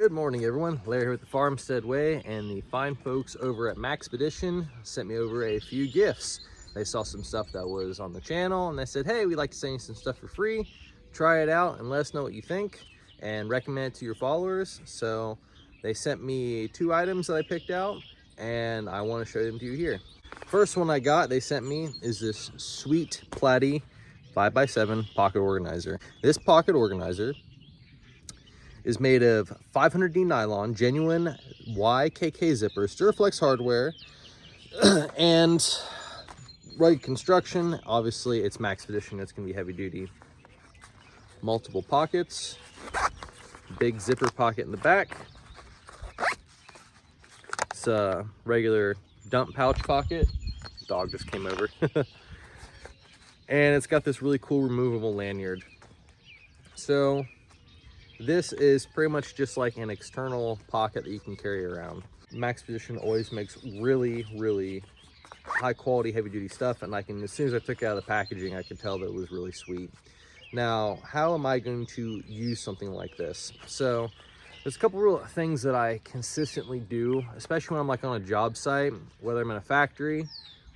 Good morning, everyone. Larry here with the Farmstead Way, and the fine folks over at Maxpedition sent me over a few gifts. They saw some stuff that was on the channel, and they said, hey, we'd like to send you some stuff for free. Try it out and let us know what you think and recommend it to your followers. So they sent me two items that I picked out, and I want to show them to you here. First one I got, they sent me, is this sweet Platy 5x7 pocket organizer. This pocket organizer is made of 500D nylon, genuine YKK zippers, Duraflex hardware, and rugged construction. Obviously, it's Maxpedition, it's going to be heavy duty. Multiple pockets, big zipper pocket in the back. It's a regular dump pouch pocket. Dog just came over. And it's got this really cool removable lanyard. So this is pretty much just like an external pocket that you can carry around. Maxpedition always makes really high quality, heavy duty stuff, and as soon as I took it out of the packaging, I could tell that it was really sweet. Now, how am I going to use something like this? So there's a couple real things that I consistently do, especially when I'm like on a job site, whether I'm in a factory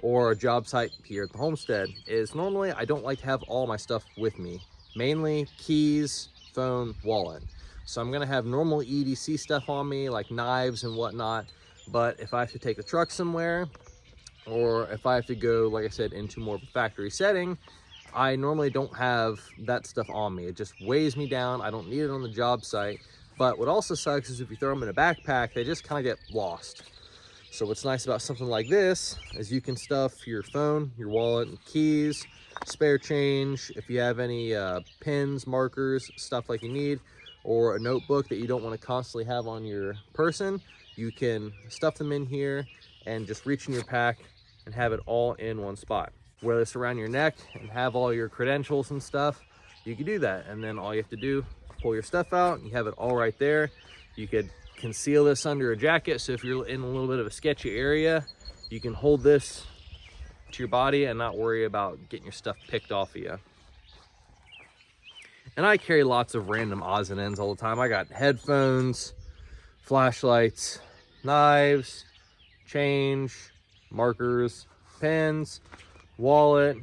or a job site here at the homestead, is normally I don't like to have all my stuff with me, mainly keys, phone, wallet. So I'm gonna have normal EDC stuff on me, like knives and whatnot. But if I have to take a truck somewhere, or if I have to go, like I said, into more of a factory setting, I normally don't have that stuff on me. It just weighs me down. I don't need it on the job site. But what also sucks is if you throw them in a backpack, they just kind of get lost. So what's nice about something like this is you can stuff your phone, your wallet, and keys, spare change, if you have any pens, markers, stuff like you need, or a notebook that you don't want to constantly have on your person, you can stuff them in here and just reach in your pack and have it all in one spot. Wear this around your neck and have all your credentials and stuff, you can do that. And then all you have to do, pull your stuff out, and you have it all right there. You could conceal this under a jacket, so if you're in a little bit of a sketchy area, you can hold this to your body and not worry about getting your stuff picked off of you. And I carry lots of random odds and ends all the time. I got headphones, flashlights, knives, change, markers, pens, wallet.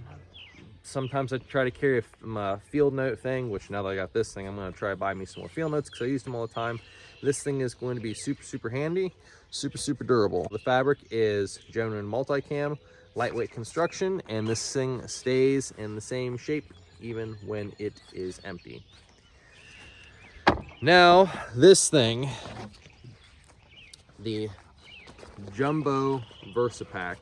Sometimes I try to carry a field note thing, which now that I got this thing, I'm going to try to buy me some more field notes because I use them all the time. This thing is going to be super handy, super durable. The fabric is genuine multicam, lightweight construction, and this thing stays in the same shape even when it is empty. Now, this thing, the Jumbo Versipack.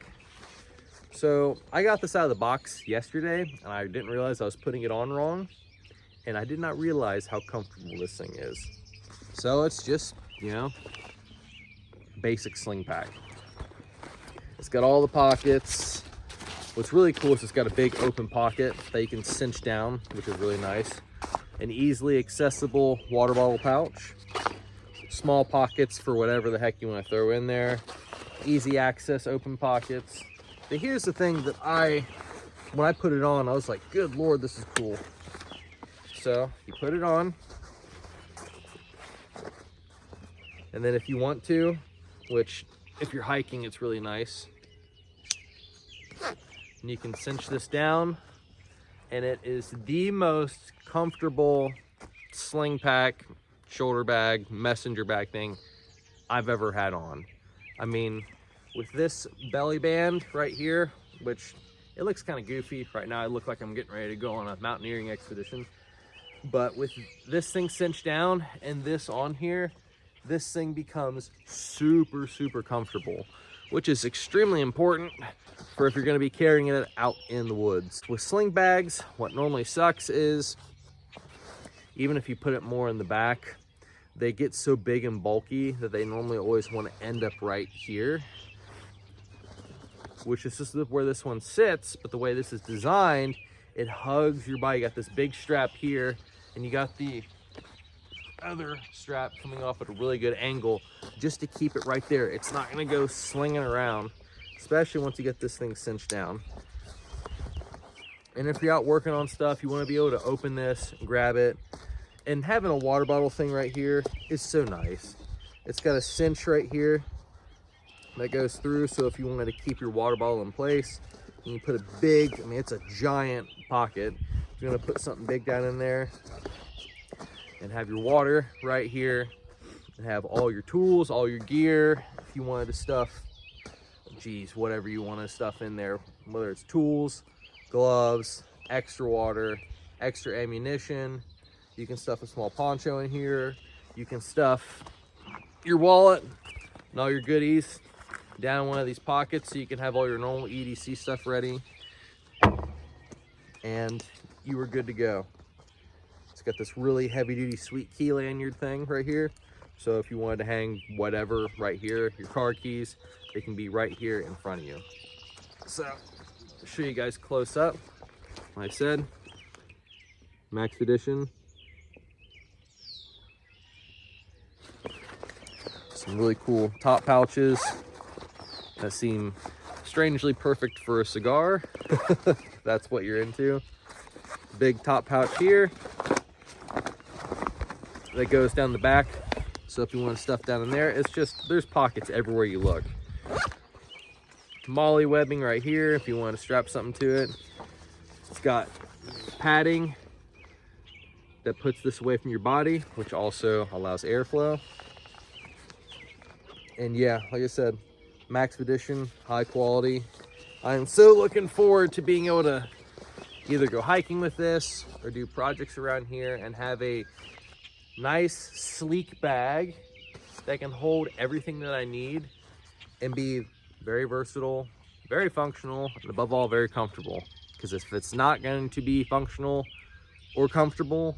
So I got this out of the box yesterday, and I didn't realize I was putting it on wrong, and I did not realize how comfortable this thing is. So it's just, you know, basic sling pack. It's got all the pockets. What's really cool is it's got a big open pocket that you can cinch down, which is really nice. An easily accessible water bottle pouch. Small pockets for whatever the heck you want to throw in there. Easy access open pockets. But here's the thing that when I put it on, I was like, good Lord, this is cool. So you put it on. And then if you want to, which if you're hiking, it's really nice. And you can cinch this down, and it is the most comfortable sling pack, shoulder bag, messenger bag thing I've ever had on. I mean, with this belly band right here, which it looks kind of goofy right now, I look like I'm getting ready to go on a mountaineering expedition. But with this thing cinched down and this on here, this thing becomes super comfortable, which is extremely important for if you're going to be carrying it out in the woods. With sling bags, what normally sucks is even if you put it more in the back, they get so big and bulky that they normally always want to end up right here, which is just where this one sits. But the way this is designed, it hugs your body. You got this big strap here, and you got the other strap coming off at a really good angle just to keep it right there. It's not going to go slinging around, especially once you get this thing cinched down. And if you're out working on stuff, you want to be able to open this, grab it, And having a water bottle thing right here is so nice. It's got a cinch right here that goes through, so if you wanted to keep your water bottle in place, you can put a big, I mean, it's a giant pocket. You're gonna put something big down in there and have your water right here and have all your tools, all your gear. If you wanted to stuff, geez, whatever you want to stuff in there, whether it's tools, gloves, extra water, extra ammunition. You can stuff a small poncho in here. You can stuff your wallet and all your goodies down one of these pockets, so you can have all your normal EDC stuff ready, and you are good to go. It's got this really heavy duty sweet key lanyard thing right here, so if you wanted to hang whatever right here, your car keys, they can be right here in front of you. So I'll show you guys close up. Like I said, Maxpedition. Some really cool top pouches that seem strangely perfect for a cigar. That's what you're into. Big top pouch here that goes down the back, so if you want stuff down in there, it's just, there's pockets everywhere you look. Molly webbing right here if you want to strap something to it. It's got padding that puts this away from your body, which also allows airflow. And yeah, like I said, Maxpedition, high quality. I am so looking forward to being able to either go hiking with this or do projects around here and have a nice, sleek bag that can hold everything that I need and be very versatile, very functional, and above all, very comfortable. Because if it's not going to be functional or comfortable,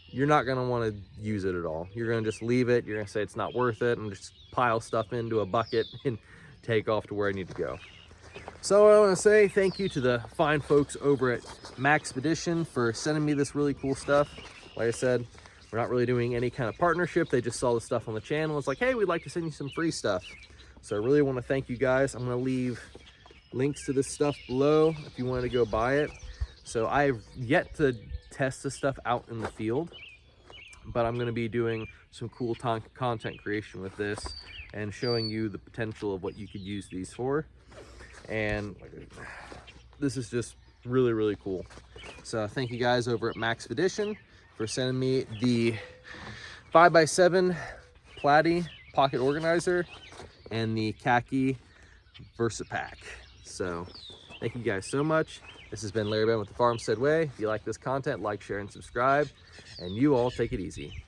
you're not going to want to use it at all. You're going to just leave it. You're going to say it's not worth it and just pile stuff into a bucket and take off to where I need to go. So I want to say thank you to the fine folks over at Maxpedition for sending me this really cool stuff. Like I said, we're not really doing any kind of partnership. They just saw the stuff on the channel. It's like, hey, we'd like to send you some free stuff. So I really want to thank you guys. I'm going to leave links to this stuff below if you wanted to go buy it. So I've yet to test this stuff out in the field, but I'm going to be doing some cool content creation with this and showing you the potential of what you could use these for. And this is just really, really cool. So thank you guys over at Maxpedition for sending me the 5x7 Platy Pocket Organizer and the khaki Versipack. So thank you guys so much. This has been Larry Ben with the Farmstead Way. If you like this content, like, share, and subscribe. And you all take it easy.